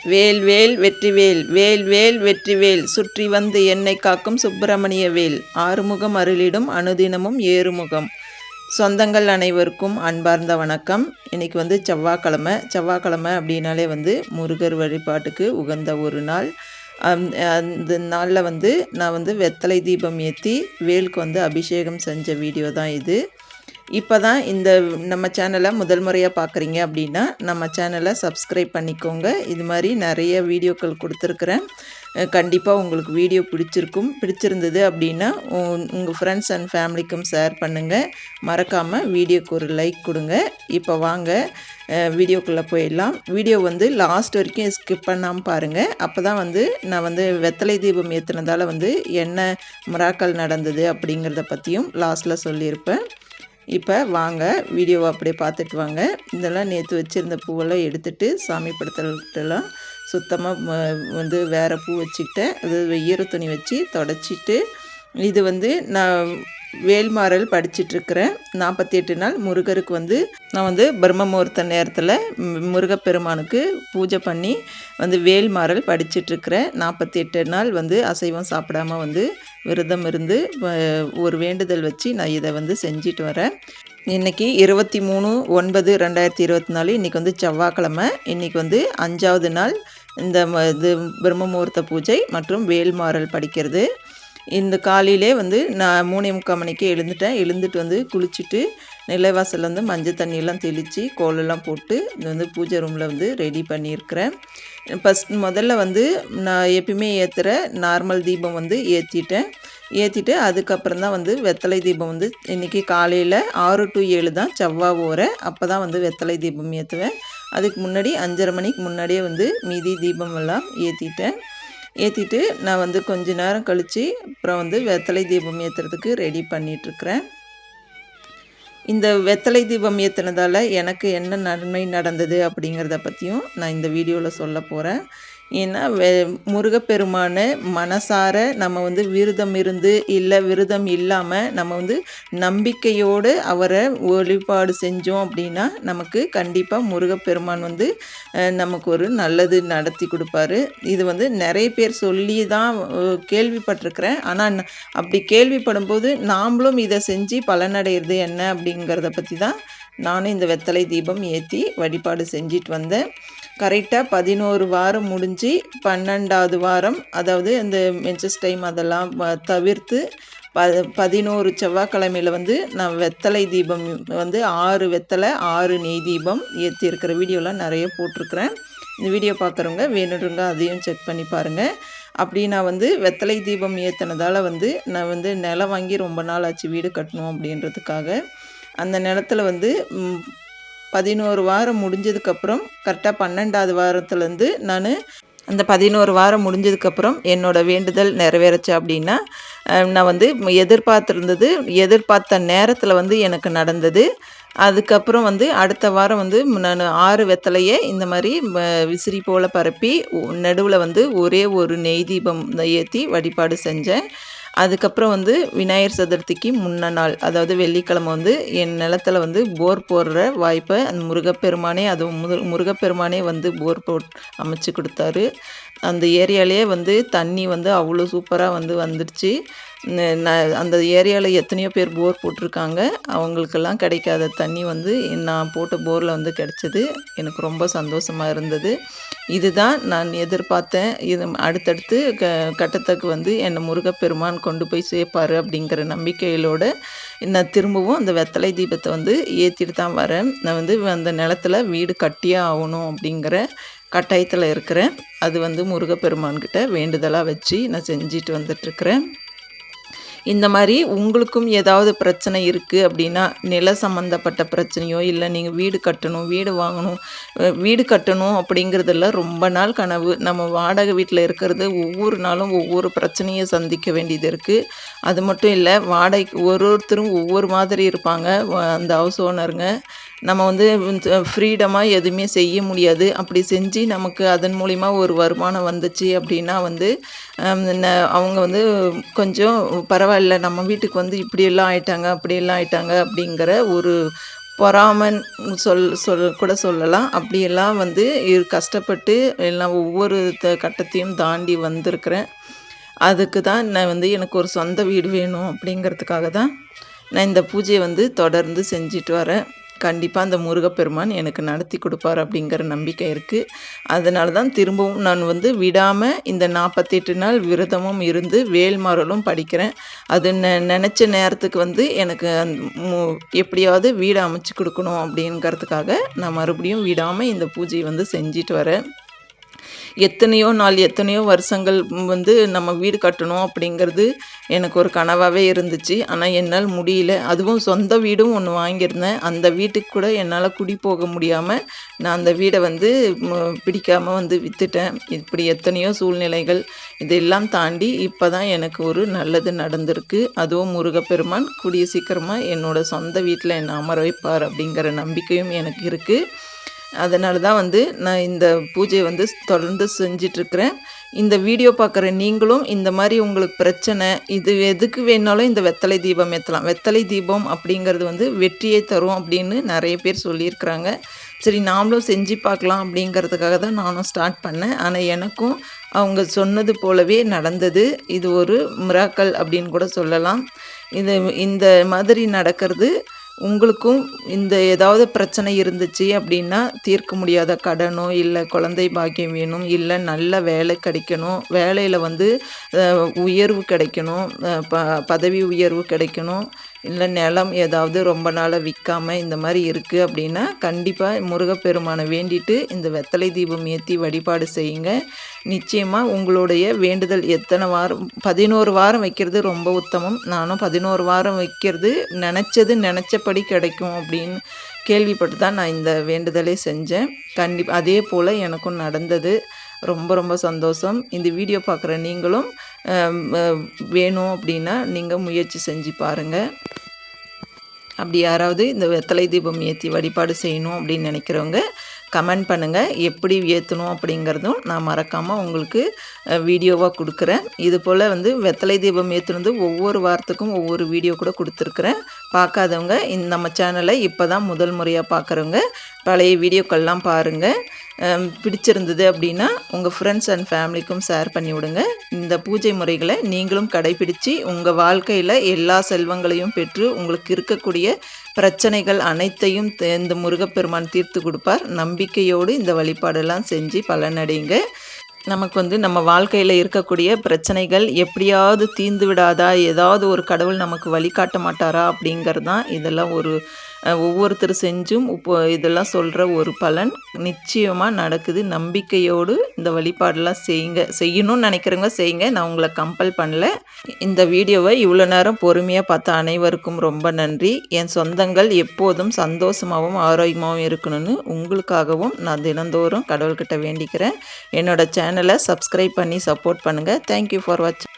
வேல் வேல் வெற்றிவேல் வேல் வேல் வெற்றிவேல் சுற்றி வந்து என்னை காக்கும் சுப்பிரமணிய வேல் ஆறுமுகம் அருளிடும் அனுதினமும் ஏறுமுகம். சொந்தங்கள் அனைவருக்கும் அன்பார்ந்த வணக்கம். இன்றைக்கி வந்து செவ்வாய்க்கிழமை அப்படின்னாலே வந்து முருகர் வழிபாட்டுக்கு உகந்த ஒரு நாள். அந்த நாளில் வந்து நான் வந்து வெத்தலை தீபம் ஏற்றி வேலுக்கு வந்து அபிஷேகம் செஞ்ச வீடியோ தான் இது. இப்போ தான் இந்த நம்ம சேனலை முதல் முறையாக பார்க்குறீங்க அப்படின்னா நம்ம சேனலை சப்ஸ்கிரைப் பண்ணிக்கோங்க. இது மாதிரி நிறைய வீடியோக்கள் கொடுத்துருக்குறேன். கண்டிப்பாக உங்களுக்கு வீடியோ பிடிச்சிருந்தது அப்படின்னா உங்கள் ஃப்ரெண்ட்ஸ் அண்ட் ஃபேமிலிக்கும் ஷேர் பண்ணுங்கள். மறக்காமல் வீடியோக்கு ஒரு லைக் கொடுங்க. இப்போ வாங்க வீடியோக்குள்ளே போயிடலாம். வீடியோ வந்து லாஸ்ட் வரைக்கும் ஸ்கிப் பண்ணாமல் பாருங்கள். அப்போ தான் வந்து நான் வந்து வெத்தலை தீபம் ஏற்றுனதால் வந்து என்ன மிராக்கல் நடந்தது அப்படிங்கிறத பற்றியும் லாஸ்ட்டில் சொல்லியிருப்பேன். இப்போ வாங்க வீடியோவை அப்படியே பார்த்துட்டு வாங்க. இதெல்லாம் நேற்று வச்சுருந்த பூவெல்லாம் எடுத்துகிட்டு சாமி படத்துலலாம் சுத்தமாக வந்து வேறு பூ வச்சுக்கிட்டேன். அது ஈர துணி வச்சு தொடச்சிட்டு இது வந்து நான் வேல்மாறல் படிச்சிட்ருக்கிறேன். 48 நாள் முருகருக்கு வந்து நான் வந்து பிரம்ம முகூர்த்த நேரத்தில் முருகப்பெருமானுக்கு பூஜை பண்ணி வந்து வேல்மாறல் படிச்சிட்ருக்கிறேன். 48 நாள் வந்து அசைவம் சாப்பிடாமல் வந்து விரதம் இருந்து ஒரு வேண்டுதல் வச்சு நான் இதை வந்து செஞ்சிட்டு வரேன். இன்றைக்கி 23/9/2024. இன்றைக்கி வந்து செவ்வாய்க்கிழமை. இன்றைக்கி வந்து 5வது நாள் இந்த இது பிரம்ம முகூர்த்த பூஜை மற்றும் வேல்மாறல் படிக்கிறது. இந்த காலையிலே வந்து நான் 3:45 மணிக்கு எழுந்துட்டு வந்து குளிச்சுட்டு நிலைவாசலில் வந்து மஞ்சள் தண்ணியெல்லாம் தெளித்து கோலெல்லாம் போட்டு இது வந்து பூஜை ரூமில் வந்து ரெடி பண்ணியிருக்கிறேன். முதல்ல வந்து நான் எப்பயுமே ஏற்றுற நார்மல் தீபம் வந்து ஏற்றிட்டு அதுக்கப்புறம் தான் வந்து வெத்தலை தீபம் வந்து இன்றைக்கி காலையில் 6 to 7 தான் செவ்வாய் ஓரை. அப்போ தான் வந்து வெத்தலை தீபம் ஏற்றுவேன். அதுக்கு முன்னாடி 5:30 மணிக்கு முன்னாடியே வந்து மீதி தீபம் எல்லாம் ஏற்றிட்டு நான் வந்து கொஞ்ச நேரம் கழித்து அப்புறம் வந்து வெத்தலை தீபம் ஏற்றுறதுக்கு ரெடி பண்ணிகிட்ருக்கிறேன். இந்த வெத்தலை தீபம் ஏற்றுனதால் எனக்கு என்ன நன்மை நடந்தது அப்படிங்கிறத பற்றியும் நான் இந்த வீடியோவில் சொல்ல போகிறேன். ஏன்னா முருகப்பெருமான மனசார நம்ம வந்து விரதம் இருந்து இல்லை விரதம் இல்லாமல் நம்ம வந்து நம்பிக்கையோடு அவரை வழிபாடு செஞ்சோம் அப்படின்னா நமக்கு கண்டிப்பாக முருகப்பெருமான் வந்து நமக்கு ஒரு நல்லது நடத்தி கொடுப்பாரு. இது வந்து நிறைய பேர் சொல்லி தான் கேள்விப்பட்டிருக்கிறேன். ஆனால் அப்படி கேள்விப்படும்போது நாம்ளும் இதை செஞ்சு பலனடைகிறது என்ன அப்படிங்கிறத பற்றி தான் நானும் இந்த வெத்தலை தீபம் ஏற்றி வழிபாடு செஞ்சிட்டு வந்தேன். கரெக்டாக 11 வாரம் முடிஞ்சு 12வது வாரம், அதாவது இந்த மென்சஸ் டைம் அதெல்லாம் தவிர்த்து 11 செவ்வாய்க்கிழமையில் வந்து நான் வெத்தலை தீபம் வந்து 6 வெத்தலை 6 நெய் தீபம் ஏற்றிருக்கிற வீடியோலாம் நிறைய போட்டிருக்கிறேன். இந்த வீடியோ பார்க்குறவங்க வேணுன்றவங்க அதையும் செக் பண்ணி பாருங்கள். அப்படி நான் வந்து வெத்தலை தீபம் ஏற்றினதால் வந்து நான் வந்து நிலம் வாங்கி ரொம்ப நாள் ஆச்சு வீடு கட்டணும் அப்படின்றதுக்காக. அந்த நிலத்தில் வந்து 11 வாரம் முடிஞ்சதுக்கப்புறம் கரெக்டாக 12வது வாரத்துலேருந்து நான் அந்த 11 வாரம் முடிஞ்சதுக்கப்புறம் என்னோடய வேண்டுதல் நிறைவேறச்சு அப்படின்னா நான் வந்து எதிர்பார்த்த நேரத்தில் வந்து எனக்கு நடந்தது. அதுக்கப்புறம் வந்து அடுத்த வாரம் வந்து நான் 6 வெத்தலையை இந்த மாதிரி விசிறி போல் பரப்பி நடுவில் வந்து ஒரே ஒரு நெய் தீபம் ஏற்றி வழிபாடு செஞ்சேன். அதுக்கப்புறம் வந்து விநாயகர் சதுர்த்திக்கு முன்ன நாள், அதாவது வெள்ளிக்கிழமை வந்து என் நிலத்தில் வந்து போர் போடுற வாய்ப்பை அந்த முருகப்பெருமானே வந்து போர் அமைச்சு கொடுத்தாரு. அந்த ஏரியாலே வந்து தண்ணி வந்து அவ்வளோ சூப்பராக வந்து வந்துடுச்சு. அந்த ஏரியாவில் எத்தனையோ பேர் போர் போட்டிருக்காங்க. அவங்களுக்கெல்லாம் கிடைக்காத தண்ணி வந்து நான் போட்ட போரில் வந்து கிடச்சிது. எனக்கு ரொம்ப சந்தோஷமாக இருந்தது. இதுதான் நான் எதிர்பார்த்தேன். இது அடுத்தடுத்து கட்டத்துக்கு வந்து என்னை முருகப்பெருமான் கொண்டு போய் சேர்ப்பார் அப்படிங்கிற நம்பிக்கையிலோடு நான் திரும்பவும் அந்த வெத்தலை தீபத்தை வந்து ஏற்றிட்டு தான் வரேன். நான் வந்து அந்த நிலத்தில் வீடு கட்டியே ஆகணும் அப்படிங்கிற கட்டாயத்தில் இருக்கிறேன். அது வந்து முருகப்பெருமான்கிட்ட வேண்டுதலாக வச்சு நான் செஞ்சிட்டு வந்துட்டுருக்கிறேன். இந்த மாதிரி உங்களுக்கும் ஏதாவது பிரச்சனை இருக்குது அப்படின்னா, நில சம்மந்தப்பட்ட பிரச்சனையோ இல்லை நீங்கள் வீடு கட்டணும் அப்படிங்கிறதெல்லாம் ரொம்ப நாள் கனவு. நம்ம வாடகை வீட்டில் இருக்கிறது ஒவ்வொரு நாளும் ஒவ்வொரு பிரச்சனையை சந்திக்க வேண்டியது இருக்குது. அது மட்டும் இல்லை, வாடகைக்கு ஒருத்தரும் ஒவ்வொரு மாதிரி இருப்பாங்க. அந்த ஹவுஸ் ஓனருங்க நம்ம வந்து ஃப்ரீடமாக எதுவுமே செய்ய முடியாது. அப்படி செஞ்சு நமக்கு அதன் மூலிமா ஒரு வருமானம் வந்துச்சு அப்படின்னா வந்து அவங்க வந்து கொஞ்சம் பரவாயில்ல, நம்ம வீட்டுக்கு வந்து இப்படியெல்லாம் ஆயிட்டாங்க அப்படிங்கிற ஒரு பொறாமன் கூட சொல்லலாம். அப்படியெல்லாம் வந்து கஷ்டப்பட்டு எல்லாம் ஒவ்வொரு கட்டத்தையும் தாண்டி வந்திருக்கிறேன். அதுக்கு தான் நான் வந்து எனக்கு ஒரு சொந்த வீடு வேணும் அப்படிங்கிறதுக்காக தான் நான் இந்த பூஜையை வந்து தொடர்ந்து செஞ்சுட்டு வரேன். கண்டிப்பாக அந்த முருகப்பெருமான் எனக்கு நடத்தி கொடுப்பார் அப்படிங்கிற நம்பிக்கை இருக்குது. அதனால தான் திரும்பவும் நான் வந்து விடாமல் இந்த 48 நாள் விரதமும் இருந்து வேல்மாறலும் படிக்கிறேன். அது நினச்ச நேரத்துக்கு வந்து எனக்கு எப்படியாவது வீடு அமைச்சு கொடுக்கணும் அப்படிங்கிறதுக்காக நான் மறுபடியும் விடாமல் இந்த பூஜையை வந்து செஞ்சுட்டு வரேன். எத்தனையோ நாள் எத்தனையோ வருஷங்கள் வந்து நம்ம வீடு கட்டணும் அப்படிங்கிறது எனக்கு ஒரு கனவாகவே இருந்துச்சு. ஆனால் என்னால் முடியல. அதுவும் சொந்த வீடும் ஒன்று வாங்கியிருந்தேன். அந்த வீட்டுக்கு கூட என்னால் குடி போக முடியாமல் நான் அந்த வீடை வந்து பிடிக்காமல் வந்து விற்றுட்டேன். இப்படி எத்தனையோ சூழ்நிலைகள் இதெல்லாம் தாண்டி இப்போ தான் எனக்கு ஒரு நல்லது நடந்திருக்கு. அதுவும் முருகப்பெருமான் கூடிய சீக்கிரமாக என்னோடய சொந்த வீட்டில் என்னை அமர வைப்பார் அப்படிங்கிற நம்பிக்கையும் எனக்கு இருக்குது. அதனால தான் வந்து நான் இந்த பூஜையை வந்து தொடர்ந்து செஞ்சிட்ருக்கிறேன். இந்த வீடியோ பார்க்குற நீங்களும் இந்த மாதிரி உங்களுக்கு பிரச்சனை, இது எதுக்கு வேணாலும் இந்த வெத்தலை தீபம் ஏற்றலாம். வெத்தலை தீபம் அப்படிங்கிறது வந்து வெற்றியை தரும் அப்படின்னு நிறைய பேர் சொல்லியிருக்கிறாங்க. சரி நாமளும் செஞ்சு பார்க்கலாம் அப்படிங்கிறதுக்காக தான் நானும் ஸ்டார்ட் பண்ணேன். ஆனால் எனக்கும் அவங்க சொன்னது போலவே நடந்தது. இது ஒரு மிராக்கல் அப்படின்னு கூட சொல்லலாம். இந்த மாதிரி நடக்கிறது உங்களுக்கும் இந்த ஏதாவது பிரச்சனை இருந்துச்சு அப்படின்னா, தீர்க்க முடியாத கடனோ, இல்லை குழந்தை பாக்கியம் வேணும், இல்லை நல்ல வேலை கிடைக்கணும், வேலையில் வந்து உயர்வு கிடைக்கணும், பதவி உயர்வு கிடைக்கணும், இல்லை நிலம் ஏதாவது ரொம்ப நாளாக விற்காம இந்த மாதிரி இருக்குது அப்படின்னா, கண்டிப்பாக முருகப்பெருமானை வேண்டிட்டு இந்த வெத்தலை தீபம் ஏற்றி வழிபாடு செய்யுங்க. நிச்சயமாக உங்களுடைய வேண்டுதல் எத்தனை வாரம் 11 வாரம் வைக்கிறது ரொம்ப உத்தமம். நானும் 11 வாரம் வைக்கிறது நினச்சபடி கிடைக்கும் அப்படின்னு கேள்விப்பட்டு தான் நான் இந்த வேண்டுதலே செஞ்சேன். அதே போல் எனக்கும் நடந்தது. ரொம்ப ரொம்ப சந்தோஷம். இந்த வீடியோ பார்க்குற நீங்களும் வேணும் அப்படின்னா நீங்கள் முயற்சி செஞ்சு பாருங்கள். அப்படி யாராவது இந்த வெத்தலை தீபம் ஏற்றி வழிபாடு செய்யணும் அப்படின்னு நினைக்கிறவங்க கமெண்ட் பண்ணுங்கள். எப்படி ஏற்றணும் அப்படிங்கிறதும் நான் மறக்காமல் உங்களுக்கு வீடியோவாக கொடுக்குறேன். இது போல் வந்து வெத்தலை தீபம் ஏற்றுனது ஒவ்வொரு வாரத்துக்கும் ஒவ்வொரு வீடியோ கூட கொடுத்துருக்குறேன். பார்க்காதவங்க நம்ம சேனலை இப்போ தான் முதல் முறையாக பார்க்குறவங்க பழைய வீடியோக்கள்லாம் பாருங்கள். பிடிச்சிருந்தது அப்படின்னா உங்கள் ஃப்ரெண்ட்ஸ் அண்ட் ஃபேமிலிக்கும் ஷேர் பண்ணி விடுங்க. இந்த பூஜை முறைகளை நீங்களும் கடைபிடித்து உங்கள் வாழ்க்கையில் எல்லா செல்வங்களையும் பெற்று உங்களுக்கு இருக்கக்கூடிய பிரச்சனைகள் அனைத்தையும் இந்த முருகப்பெருமான் தீர்த்து கொடுப்பார். நம்பிக்கையோடு இந்த வழிபாடெல்லாம் செஞ்சு பலனடைங்க. நமக்கு வந்து நம்ம வாழ்க்கையில் இருக்கக்கூடிய பிரச்சனைகள் எப்படியாவது தீர்ந்து விடாதா, ஏதாவது ஒரு கடவுள் நமக்கு வழிகாட்ட மாட்டாரா அப்படிங்கிறது தான் இதெல்லாம் ஒவ்வொருத்தர் செஞ்சும் இதெல்லாம் சொல்கிற ஒரு பலன் நிச்சயமாக நடக்குது. நம்பிக்கையோடு இந்த வழிபாடெல்லாம் செய்யணும்னு நினைக்கிறவங்க செய்யுங்க. நான் உங்களை கம்பல் பண்ணல. இந்த வீடியோவை இவ்வளோ நேரம் பொறுமையாக பார்த்த அனைவருக்கும் ரொம்ப நன்றி. என் சொந்தங்கள் எப்போதும் சந்தோஷமாகவும் ஆரோக்கியமாகவும் இருக்கணும்னு உங்களுக்காகவும் நான் தினந்தோறும் கடவுள்கிட்ட வேண்டிக்கிறேன். என்னோடய சேனலை சப்ஸ்கிரைப் பண்ணி சப்போர்ட் பண்ணுங்கள். தேங்க்யூ ஃபார் வாட்சிங்.